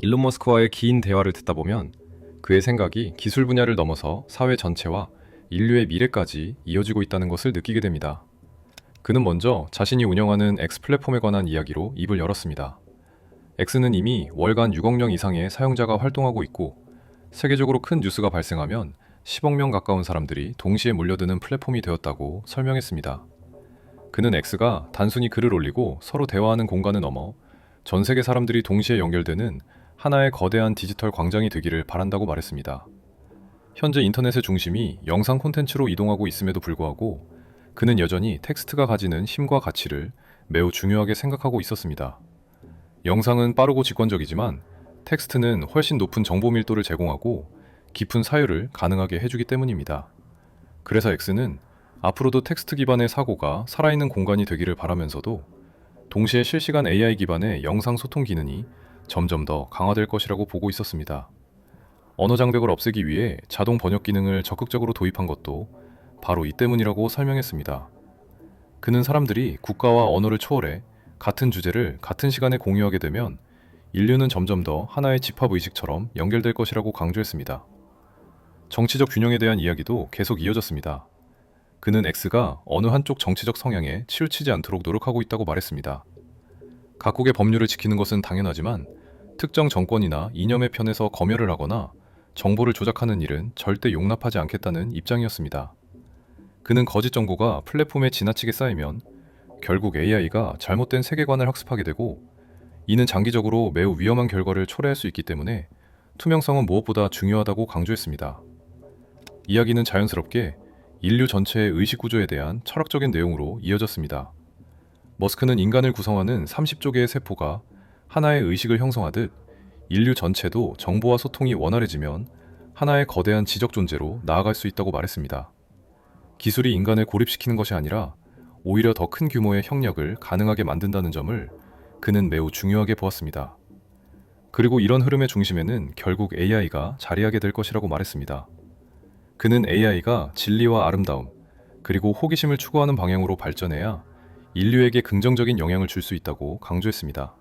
일론 머스크와의 긴 대화를 듣다 보면 그의 생각이 기술 분야를 넘어서 사회 전체와 인류의 미래까지 이어지고 있다는 것을 느끼게 됩니다. 그는 먼저 자신이 운영하는 X 플랫폼에 관한 이야기로 입을 열었습니다. X는 이미 월간 6억 명 이상의 사용자가 활동하고 있고, 세계적으로 큰 뉴스가 발생하면 10억 명 가까운 사람들이 동시에 몰려드는 플랫폼이 되었다고 설명했습니다. 그는 X가 단순히 글을 올리고 서로 대화하는 공간을 넘어 전 세계 사람들이 동시에 연결되는 하나의 거대한 디지털 광장이 되기를 바란다고 말했습니다. 현재 인터넷의 중심이 영상 콘텐츠로 이동하고 있음에도 불구하고 그는 여전히 텍스트가 가지는 힘과 가치를 매우 중요하게 생각하고 있었습니다. 영상은 빠르고 직관적이지만 텍스트는 훨씬 높은 정보 밀도를 제공하고 깊은 사유를 가능하게 해주기 때문입니다. 그래서 X는 앞으로도 텍스트 기반의 사고가 살아있는 공간이 되기를 바라면서도 동시에 실시간 AI 기반의 영상 소통 기능이 점점 더 강화될 것이라고 보고 있었습니다. 언어 장벽을 없애기 위해 자동 번역 기능을 적극적으로 도입한 것도 바로 이 때문이라고 설명했습니다. 그는 사람들이 국가와 언어를 초월해 같은 주제를 같은 시간에 공유하게 되면 인류는 점점 더 하나의 집합의식처럼 연결될 것이라고 강조했습니다. 정치적 균형에 대한 이야기도 계속 이어졌습니다. 그는 X가 어느 한쪽 정치적 성향에 치우치지 않도록 노력하고 있다고 말했습니다. 각국의 법률을 지키는 것은 당연하지만 특정 정권이나 이념의 편에서 검열을 하거나 정보를 조작하는 일은 절대 용납하지 않겠다는 입장이었습니다. 그는 거짓 정보가 플랫폼에 지나치게 쌓이면 결국 AI가 잘못된 세계관을 학습하게 되고, 이는 장기적으로 매우 위험한 결과를 초래할 수 있기 때문에 투명성은 무엇보다 중요하다고 강조했습니다. 이야기는 자연스럽게 인류 전체의 의식 구조에 대한 철학적인 내용으로 이어졌습니다. 머스크는 인간을 구성하는 30조 개의 세포가 하나의 의식을 형성하듯 인류 전체도 정보와 소통이 원활해지면 하나의 거대한 지적 존재로 나아갈 수 있다고 말했습니다. 기술이 인간을 고립시키는 것이 아니라 오히려 더 큰 규모의 협력을 가능하게 만든다는 점을 그는 매우 중요하게 보았습니다. 그리고 이런 흐름의 중심에는 결국 AI가 자리하게 될 것이라고 말했습니다. 그는 AI가 진리와 아름다움, 그리고 호기심을 추구하는 방향으로 발전해야 인류에게 긍정적인 영향을 줄 수 있다고 강조했습니다.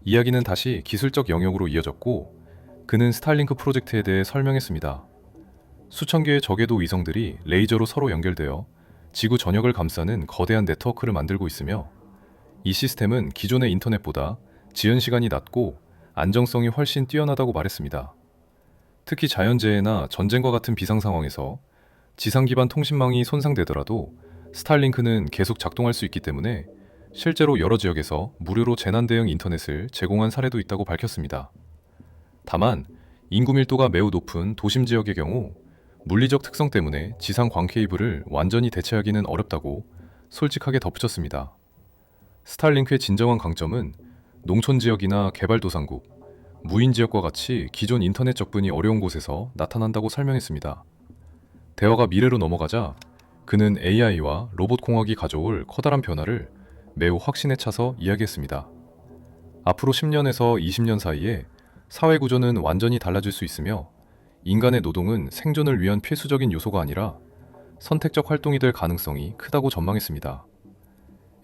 이야기는 다시 기술적 영역으로 이어졌고, 그는 스타일링크 프로젝트에 대해 설명했습니다. 수천 개의 저궤도 위성들이 레이저로 서로 연결되어 지구 전역을 감싸는 거대한 네트워크를 만들고 있으며, 이 시스템은 기존의 인터넷보다 지연 시간이 낮고 안정성이 훨씬 뛰어나다고 말했습니다. 특히 자연재해나 전쟁과 같은 비상 상황에서 지상 기반 통신망이 손상되더라도 스타일링크는 계속 작동할 수 있기 때문에 실제로 여러 지역에서 무료로 재난 대응 인터넷을 제공한 사례도 있다고 밝혔습니다. 다만 인구 밀도가 매우 높은 도심 지역의 경우 물리적 특성 때문에 지상 광 케이블을 완전히 대체하기는 어렵다고 솔직하게 덧붙였습니다. 스타일링크의 진정한 강점은 농촌 지역이나 개발도상국, 무인 지역과 같이 기존 인터넷 접근이 어려운 곳에서 나타난다고 설명했습니다. 대화가 미래로 넘어가자 그는 AI와 로봇 공학이 가져올 커다란 변화를 매우 확신에 차서 이야기했습니다. 앞으로 10년에서 20년 사이에 사회 구조는 완전히 달라질 수 있으며, 인간의 노동은 생존을 위한 필수적인 요소가 아니라 선택적 활동이 될 가능성이 크다고 전망했습니다.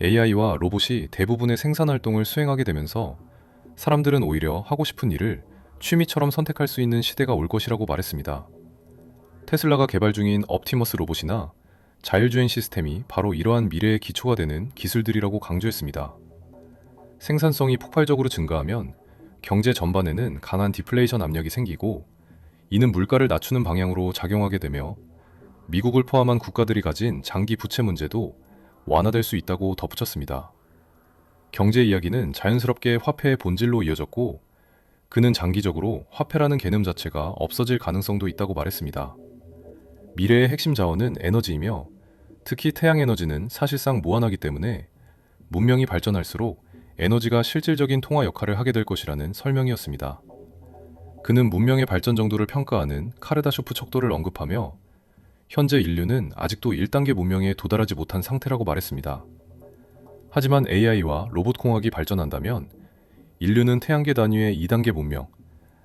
AI와 로봇이 대부분의 생산 활동을 수행하게 되면서 사람들은 오히려 하고 싶은 일을 취미처럼 선택할 수 있는 시대가 올 것이라고 말했습니다. 테슬라가 개발 중인 옵티머스 로봇이나 자율주행 시스템이 바로 이러한 미래의 기초가 되는 기술들이라고 강조했습니다. 생산성이 폭발적으로 증가하면 경제 전반에는 강한 디플레이션 압력이 생기고, 이는 물가를 낮추는 방향으로 작용하게 되며 미국을 포함한 국가들이 가진 장기 부채 문제도 완화될 수 있다고 덧붙였습니다. 경제 이야기는 자연스럽게 화폐의 본질로 이어졌고, 그는 장기적으로 화폐라는 개념 자체가 없어질 가능성도 있다고 말했습니다. 미래의 핵심 자원은 에너지이며, 특히 태양에너지는 사실상 무한하기 때문에 문명이 발전할수록 에너지가 실질적인 통화 역할을 하게 될 것이라는 설명이었습니다. 그는 문명의 발전 정도를 평가하는 카르다쇼프 척도를 언급하며 현재 인류는 아직도 1단계 문명에 도달하지 못한 상태라고 말했습니다. 하지만 AI와 로봇 공학이 발전한다면 인류는 태양계 단위의 2단계 문명,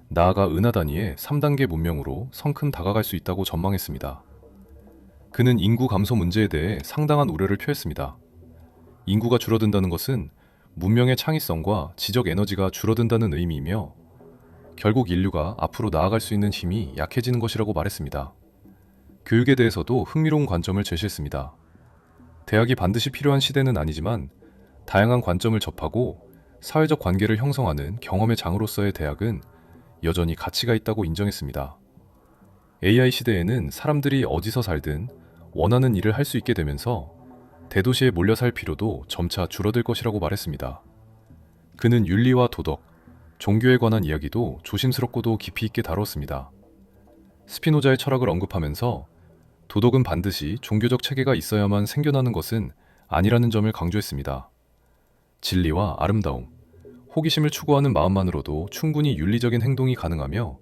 나아가 은하 단위의 3단계 문명으로 성큼 다가갈 수 있다고 전망했습니다. 그는 인구 감소 문제에 대해 상당한 우려를 표했습니다. 인구가 줄어든다는 것은 문명의 창의성과 지적 에너지가 줄어든다는 의미이며, 결국 인류가 앞으로 나아갈 수 있는 힘이 약해지는 것이라고 말했습니다. 교육에 대해서도 흥미로운 관점을 제시했습니다. 대학이 반드시 필요한 시대는 아니지만 다양한 관점을 접하고 사회적 관계를 형성하는 경험의 장으로서의 대학은 여전히 가치가 있다고 인정했습니다. AI 시대에는 사람들이 어디서 살든 원하는 일을 할 수 있게 되면서 대도시에 몰려 살 필요도 점차 줄어들 것이라고 말했습니다. 그는 윤리와 도덕, 종교에 관한 이야기도 조심스럽고도 깊이 있게 다뤘습니다. 스피노자의 철학을 언급하면서 도덕은 반드시 종교적 체계가 있어야만 생겨나는 것은 아니라는 점을 강조했습니다. 진리와 아름다움, 호기심을 추구하는 마음만으로도 충분히 윤리적인 행동이 가능하며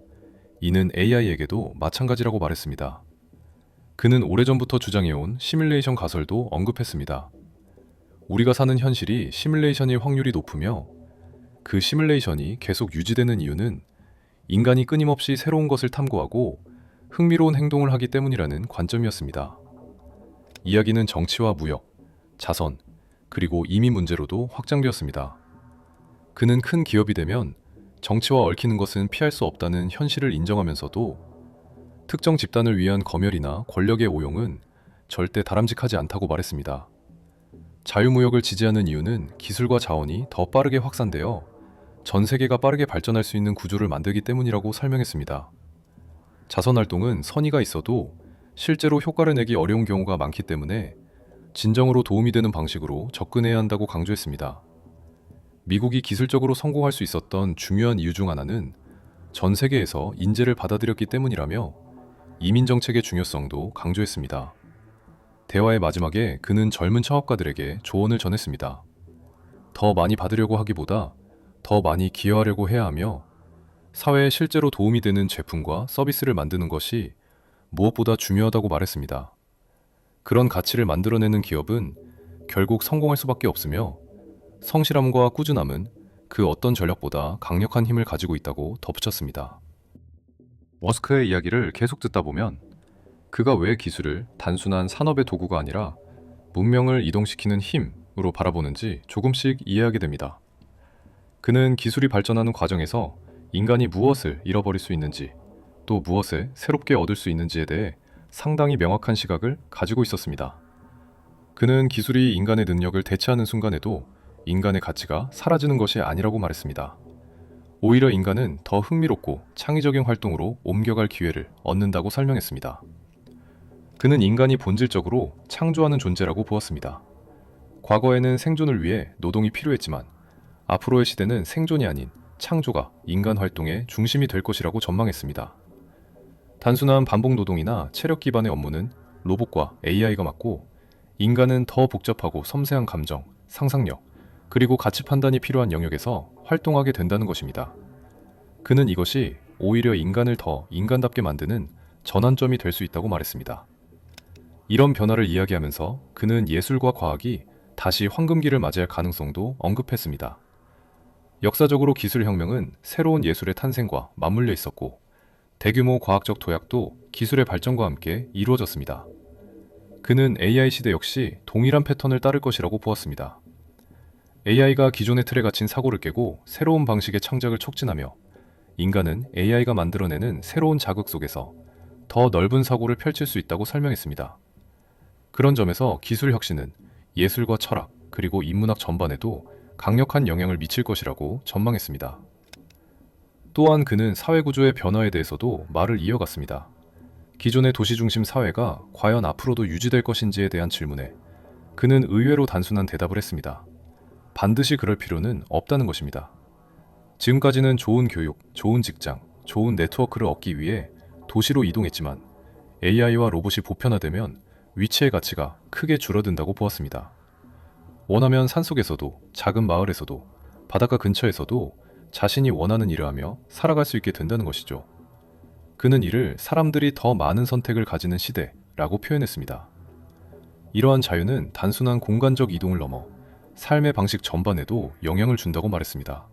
이는 AI에게도 마찬가지라고 말했습니다. 그는 오래전부터 주장해온 시뮬레이션 가설도 언급했습니다. 우리가 사는 현실이 시뮬레이션일 확률이 높으며 그 시뮬레이션이 계속 유지되는 이유는 인간이 끊임없이 새로운 것을 탐구하고 흥미로운 행동을 하기 때문이라는 관점이었습니다. 이야기는 정치와 무역, 자선, 그리고 이민 문제로도 확장되었습니다. 그는 큰 기업이 되면 정치와 얽히는 것은 피할 수 없다는 현실을 인정하면서도 특정 집단을 위한 검열이나 권력의 오용은 절대 다람직하지 않다고 말했습니다. 자유무역을 지지하는 이유는 기술과 자원이 더 빠르게 확산되어 전 세계가 빠르게 발전할 수 있는 구조를 만들기 때문이라고 설명했습니다. 자선활동은 선의가 있어도 실제로 효과를 내기 어려운 경우가 많기 때문에 진정으로 도움이 되는 방식으로 접근해야 한다고 강조했습니다. 미국이 기술적으로 성공할 수 있었던 중요한 이유 중 하나는 전 세계에서 인재를 받아들였기 때문이라며 이민 정책의 중요성도 강조했습니다. 대화의 마지막에 그는 젊은 창업가들에게 조언을 전했습니다. 더 많이 받으려고 하기보다 더 많이 기여하려고 해야 하며 사회에 실제로 도움이 되는 제품과 서비스를 만드는 것이 무엇보다 중요하다고 말했습니다. 그런 가치를 만들어내는 기업은 결국 성공할 수밖에 없으며 성실함과 꾸준함은 그 어떤 전략보다 강력한 힘을 가지고 있다고 덧붙였습니다. 머스크의 이야기를 계속 듣다 보면 그가 왜 기술을 단순한 산업의 도구가 아니라 문명을 이동시키는 힘으로 바라보는지 조금씩 이해하게 됩니다. 그는 기술이 발전하는 과정에서 인간이 무엇을 잃어버릴 수 있는지 또 무엇을 새롭게 얻을 수 있는지에 대해 상당히 명확한 시각을 가지고 있었습니다. 그는 기술이 인간의 능력을 대체하는 순간에도 인간의 가치가 사라지는 것이 아니라고 말했습니다. 오히려 인간은 더 흥미롭고 창의적인 활동으로 옮겨갈 기회를 얻는다고 설명했습니다. 그는 인간이 본질적으로 창조하는 존재라고 보았습니다. 과거에는 생존을 위해 노동이 필요했지만 앞으로의 시대는 생존이 아닌 창조가 인간 활동의 중심이 될 것이라고 전망했습니다. 단순한 반복 노동이나 체력 기반의 업무는 로봇과 AI가 맡고 인간은 더 복잡하고 섬세한 감정, 상상력, 그리고 가치 판단이 필요한 영역에서 활동하게 된다는 것입니다. 그는 이것이 오히려 인간을 더 인간답게 만드는 전환점이 될 수 있다고 말했습니다. 이런 변화를 이야기하면서 그는 예술과 과학이 다시 황금기를 맞이할 가능성도 언급했습니다. 역사적으로 기술혁명은 새로운 예술의 탄생과 맞물려 있었고 대규모 과학적 도약도 기술의 발전과 함께 이루어졌습니다. 그는 AI 시대 역시 동일한 패턴을 따를 것이라고 보았습니다. AI가 기존의 틀에 갇힌 사고를 깨고 새로운 방식의 창작을 촉진하며 인간은 AI가 만들어내는 새로운 자극 속에서 더 넓은 사고를 펼칠 수 있다고 설명했습니다. 그런 점에서 기술 혁신은 예술과 철학 그리고 인문학 전반에도 강력한 영향을 미칠 것이라고 전망했습니다. 또한 그는 사회구조의 변화에 대해서도 말을 이어갔습니다. 기존의 도시중심 사회가 과연 앞으로도 유지될 것인지에 대한 질문에 그는 의외로 단순한 대답을 했습니다. 반드시 그럴 필요는 없다는 것입니다. 지금까지는 좋은 교육, 좋은 직장, 좋은 네트워크를 얻기 위해 도시로 이동했지만 AI와 로봇이 보편화되면 위치의 가치가 크게 줄어든다고 보았습니다. 원하면 산속에서도 작은 마을에서도 바닷가 근처에서도 자신이 원하는 일을 하며 살아갈 수 있게 된다는 것이죠. 그는 이를 사람들이 더 많은 선택을 가지는 시대라고 표현했습니다. 이러한 자유는 단순한 공간적 이동을 넘어 삶의 방식 전반에도 영향을 준다고 말했습니다.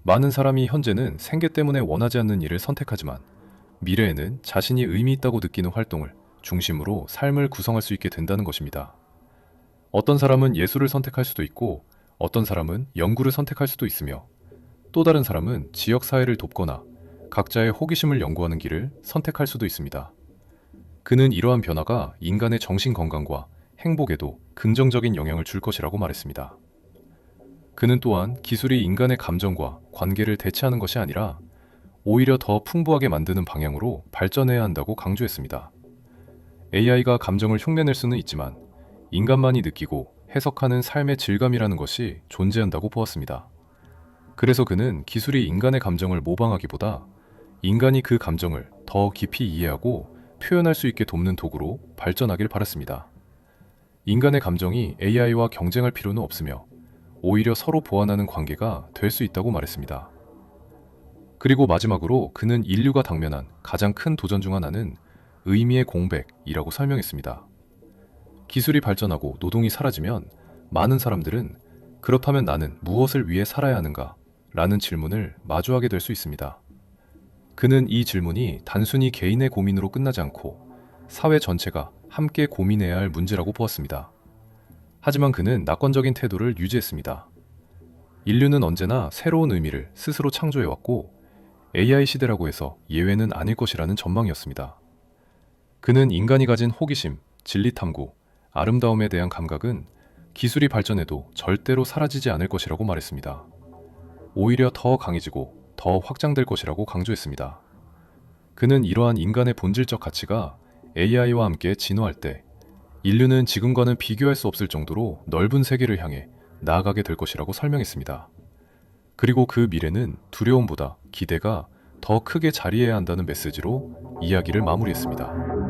많은 사람이 현재는 생계 때문에 원하지 않는 일을 선택하지만 미래에는 자신이 의미 있다고 느끼는 활동을 중심으로 삶을 구성할 수 있게 된다는 것입니다. 어떤 사람은 예술을 선택할 수도 있고 어떤 사람은 연구를 선택할 수도 있으며 또 다른 사람은 지역 사회를 돕거나 각자의 호기심을 연구하는 길을 선택할 수도 있습니다. 그는 이러한 변화가 인간의 정신 건강과 행복에도 긍정적인 영향을 줄 것이라고 말했습니다. 그는 또한 기술이 인간의 감정과 관계를 대체하는 것이 아니라 오히려 더 풍부하게 만드는 방향으로 발전해야 한다고 강조했습니다. AI가 감정을 흉내낼 수는 있지만 인간만이 느끼고 해석하는 삶의 질감이라는 것이 존재한다고 보았습니다. 그래서 그는 기술이 인간의 감정을 모방하기보다 인간이 그 감정을 더 깊이 이해하고 표현할 수 있게 돕는 도구로 발전하길 바랐습니다. 인간의 감정이 AI와 경쟁할 필요는 없으며 오히려 서로 보완하는 관계가 될 수 있다고 말했습니다. 그리고 마지막으로 그는 인류가 당면한 가장 큰 도전 중 하나는 의미의 공백이라고 설명했습니다. 기술이 발전하고 노동이 사라지면 많은 사람들은 그렇다면 나는 무엇을 위해 살아야 하는가? 라는 질문을 마주하게 될 수 있습니다. 그는 이 질문이 단순히 개인의 고민으로 끝나지 않고 사회 전체가 함께 고민해야 할 문제라고 보았습니다. 하지만 그는 낙관적인 태도를 유지했습니다. 인류는 언제나 새로운 의미를 스스로 창조해왔고 AI 시대라고 해서 예외는 아닐 것이라는 전망이었습니다. 그는 인간이 가진 호기심, 진리 탐구, 아름다움에 대한 감각은 기술이 발전해도 절대로 사라지지 않을 것이라고 말했습니다. 오히려 더 강해지고 더 확장될 것이라고 강조했습니다. 그는 이러한 인간의 본질적 가치가 AI와 함께 진화할 때 인류는 지금과는 비교할 수 없을 정도로 넓은 세계를 향해 나아가게 될 것이라고 설명했습니다. 그리고 그 미래는 두려움보다 기대가 더 크게 자리해야 한다는 메시지로 이야기를 마무리했습니다.